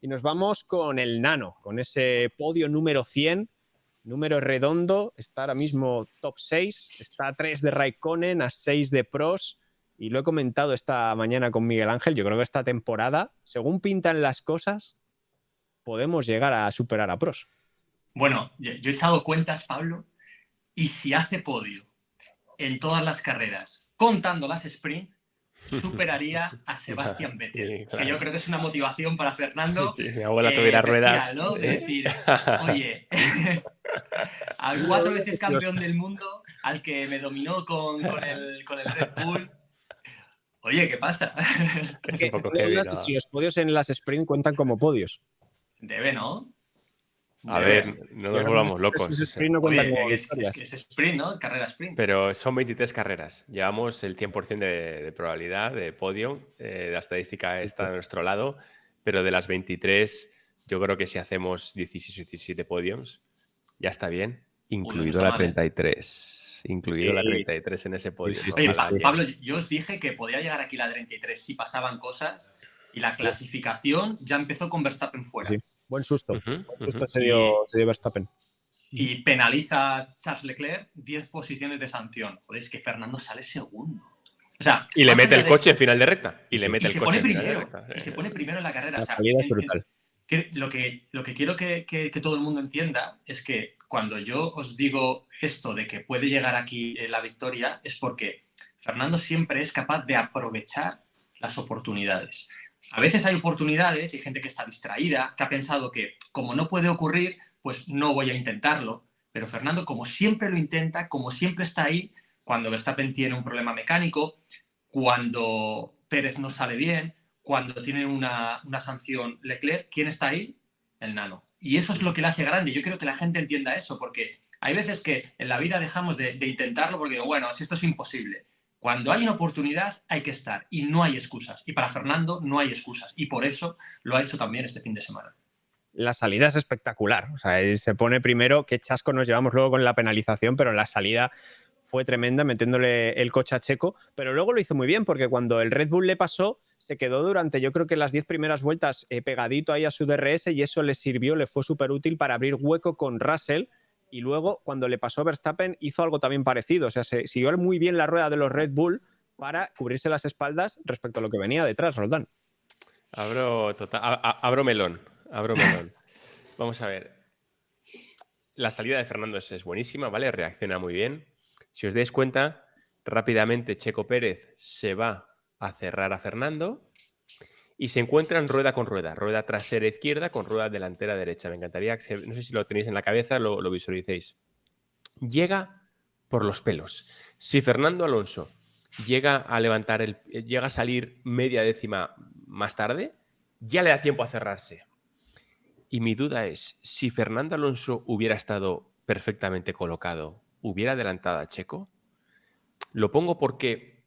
y nos vamos con el Nano, con ese podio número 100, número redondo. Está ahora mismo top 6, está a 3 de Raikkonen, a 6 de Prost, y lo he comentado esta mañana con Miguel Ángel. Yo creo que esta temporada, según pintan las cosas, podemos llegar a superar a Prost. Bueno, yo he echado cuentas, Pablo, y si hace podio en todas las carreras, contando las sprint, superaría a Sebastián Vettel. Sí, claro. Que yo creo que es una motivación para Fernando. Si mi abuela tuviera ruedas. Bestial, ¿no? De decir, oye, al 4 veces campeón del mundo, al que me dominó con el Red Bull. Oye, ¿qué pasa? Es un poco heavy, ¿no? Si los podios en las sprint cuentan como podios. Debe, ¿no? A ver, no nos volvamos locos. Los sprint no cuentan como victorias. Es sprint, ¿no? Es carrera sprint. Pero son 23 carreras. Llevamos el 100% de probabilidad de podio. La estadística está a nuestro lado. Pero de las 23, yo creo que si hacemos 16 o 17 podiums, ya está bien. Incluido la 33. Incluido la 33 en ese podio. Oye, Pablo, yo os dije que podía llegar aquí la 33 si pasaban cosas. Y la clasificación ya empezó con Verstappen fuera. Sí. Buen susto. Buen susto se dio Verstappen. Y penaliza a Charles Leclerc 10 posiciones de sanción. Joder, es que Fernando sale segundo. O sea, y le mete el coche en final de recta. Y le mete el coche en final de recta. Y se pone primero en la carrera. La salida es brutal. Lo que quiero que todo el mundo entienda es que cuando yo os digo esto de que puede llegar aquí la victoria, es porque Fernando siempre es capaz de aprovechar las oportunidades. A veces hay oportunidades y hay gente que está distraída, que ha pensado que como no puede ocurrir, pues no voy a intentarlo. Pero Fernando, como siempre lo intenta, como siempre está ahí, cuando Verstappen tiene un problema mecánico, cuando Pérez no sale bien, cuando tiene una sanción Leclerc, ¿quién está ahí? El Nano. Y eso es lo que le hace grande. Yo quiero que la gente entienda eso, porque hay veces que en la vida dejamos de intentarlo porque digo, bueno, si esto es imposible. Cuando hay una oportunidad hay que estar y no hay excusas. Y para Fernando no hay excusas. Y por eso lo ha hecho también este fin de semana. La salida es espectacular. O sea, él se pone primero, qué chasco nos llevamos luego con la penalización, pero la salida fue tremenda metiéndole el coche a Checo. Pero luego lo hizo muy bien porque cuando el Red Bull le pasó, se quedó durante yo creo que las 10 primeras vueltas pegadito ahí a su DRS y eso le sirvió, le fue súper útil para abrir hueco con Russell. Y luego, cuando le pasó Verstappen, hizo algo también parecido. O sea, se siguió muy bien la rueda de los Red Bull para cubrirse las espaldas respecto a lo que venía detrás, Roldán. Abro melón. Vamos a ver. La salida de Fernando es buenísima, ¿vale? Reacciona muy bien. Si os dais cuenta, rápidamente Checo Pérez se va a cerrar a Fernando y se encuentran rueda con rueda. Rueda trasera izquierda con rueda delantera derecha. Me encantaría que, no sé si lo tenéis en la cabeza, lo visualicéis. Llega por los pelos. Si Fernando Alonso llega a salir media décima más tarde, ya le da tiempo a cerrarse. Y mi duda es, si Fernando Alonso hubiera estado perfectamente colocado, ¿hubiera adelantado a Checo? Lo pongo porque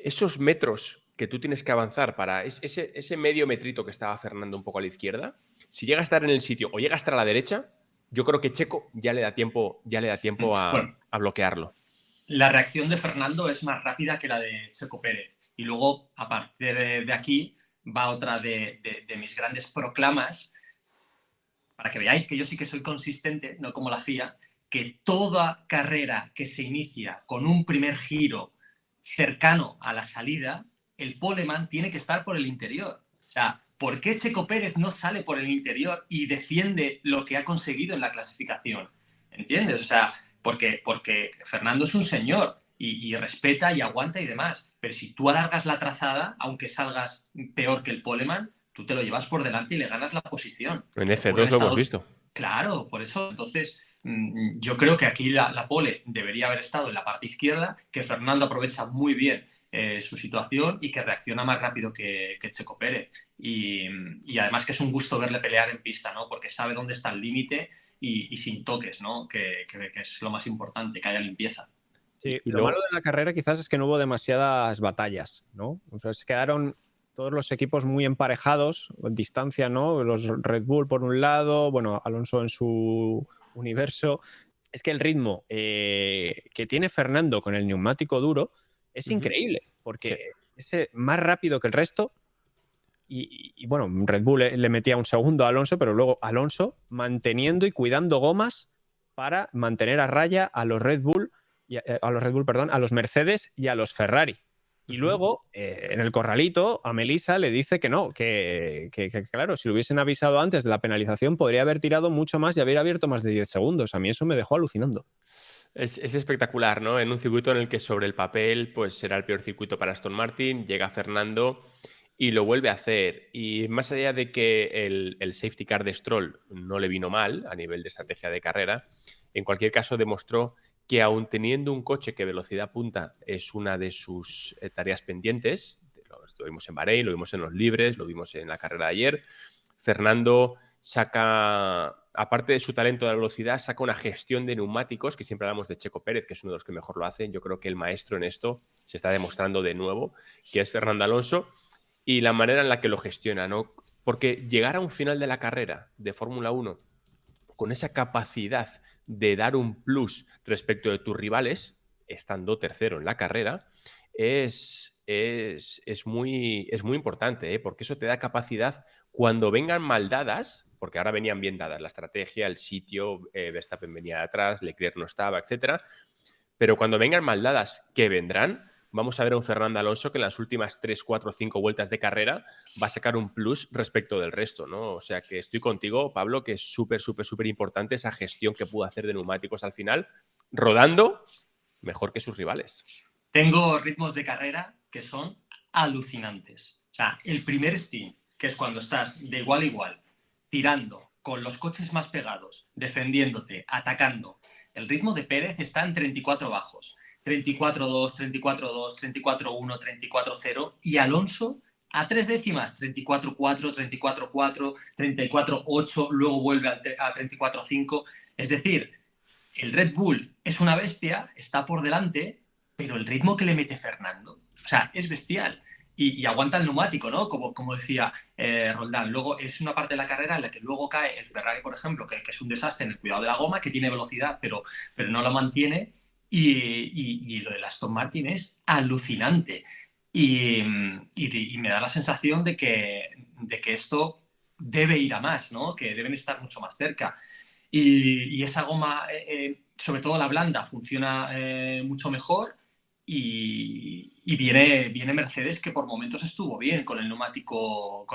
esos metros que tú tienes que avanzar para ese medio metrito que estaba Fernando un poco a la izquierda, si llega a estar en el sitio o llega a estar a la derecha, yo creo que Checo ya le da tiempo a bloquearlo. La reacción de Fernando es más rápida que la de Checo Pérez. Y luego, a partir de aquí, va otra de mis grandes proclamas, para que veáis que yo sí que soy consistente, no como la FIA, que toda carrera que se inicia con un primer giro cercano a la salida, el poleman tiene que estar por el interior. O sea, ¿por qué Checo Pérez no sale por el interior y defiende lo que ha conseguido en la clasificación? ¿Entiendes? O sea, porque Fernando es un señor y respeta y aguanta y demás. Pero si tú alargas la trazada, aunque salgas peor que el poleman, tú te lo llevas por delante y le ganas la posición. En F2 lo hemos visto. Claro, por eso. Entonces, yo creo que aquí la pole debería haber estado en la parte izquierda, que Fernando aprovecha muy bien su situación y que reacciona más rápido que Checo Pérez. Y además que es un gusto verle pelear en pista, ¿no? Porque sabe dónde está el límite y sin toques, ¿no? Que es lo más importante, que haya limpieza. Sí, lo malo de la carrera quizás es que no hubo demasiadas batallas, ¿no? O sea, se quedaron todos los equipos muy emparejados, en distancia, ¿no? Los Red Bull por un lado, bueno, Alonso en su universo. Es que el ritmo que tiene Fernando con el neumático duro es increíble, porque es más rápido que el resto, Y bueno, Red Bull le metía un segundo a Alonso, pero luego Alonso manteniendo y cuidando gomas para mantener a raya a los Red Bull, perdón, a los Mercedes y a los Ferrari. Y luego, en el corralito, a Melissa le dice que no, que claro, si lo hubiesen avisado antes de la penalización, podría haber tirado mucho más y haber abierto más de 10 segundos. A mí eso me dejó alucinando. Es espectacular, ¿no? En un circuito en el que sobre el papel pues será el peor circuito para Aston Martin, llega Fernando y lo vuelve a hacer. Y más allá de que el safety car de Stroll no le vino mal a nivel de estrategia de carrera, en cualquier caso demostró que aun teniendo un coche que velocidad punta es una de sus tareas pendientes, lo vimos en Bahrein, lo vimos en los libres, lo vimos en la carrera de ayer, Fernando saca, aparte de su talento de la velocidad, saca una gestión de neumáticos, que siempre hablamos de Checo Pérez, que es uno de los que mejor lo hacen. Yo creo que el maestro en esto se está demostrando de nuevo, que es Fernando Alonso, y la manera en la que lo gestiona, ¿no? Porque llegar a un final de la carrera de Fórmula 1 con esa capacidad de dar un plus respecto de tus rivales, estando tercero en la carrera, es muy importante, ¿eh? Porque eso te da capacidad cuando vengan mal dadas, porque ahora venían bien dadas la estrategia, el sitio, Verstappen venía de atrás, Leclerc no estaba, etcétera. Pero cuando vengan mal dadas, que vendrán, vamos a ver a un Fernando Alonso que en las últimas 3, 4, 5 vueltas de carrera va a sacar un plus respecto del resto, ¿no? O sea que estoy contigo, Pablo, que es súper, súper, súper importante esa gestión que pudo hacer de neumáticos al final, rodando mejor que sus rivales. Tengo ritmos de carrera que son alucinantes. O sea, el primer stint, que es cuando estás de igual a igual, tirando, con los coches más pegados, defendiéndote, atacando. El ritmo de Pérez está en 34 bajos. 34-2, 34-2, 34-1, 34-0. Y Alonso a 3 décimas, 34-4, 34-4, 34-8, luego vuelve a 34-5. Es decir, el Red Bull es una bestia, está por delante, pero el ritmo que le mete Fernando, o sea, es bestial. Y aguanta el neumático, ¿no? Como decía Roldán. Luego es una parte de la carrera en la que luego cae el Ferrari, por ejemplo, que es un desastre en el cuidado de la goma, que tiene velocidad, pero no la mantiene. Y lo del Aston Martin es alucinante. Y me da la sensación de que esto debe ir a más, ¿no? Que deben estar mucho más cerca. Y esa goma, sobre todo la blanda, funciona mucho mejor. Y viene Mercedes, que por momentos estuvo bien con el neumático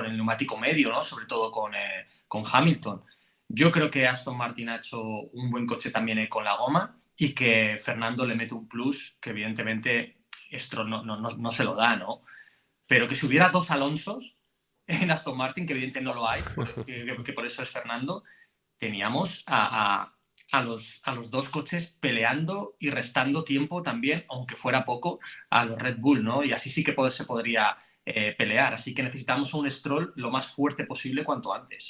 medio, ¿no? Sobre todo con Hamilton. Yo creo que Aston Martin ha hecho un buen coche también con la goma y que Fernando le mete un plus que evidentemente esto no se lo da, ¿no? Pero que si hubiera dos Alonsos en Aston Martin, que evidentemente no lo hay, que por eso es Fernando, teníamos a los dos coches peleando y restando tiempo también, aunque fuera poco, a los Red Bull, ¿no? Y así sí que se podría pelear. Así que necesitamos un Stroll lo más fuerte posible cuanto antes.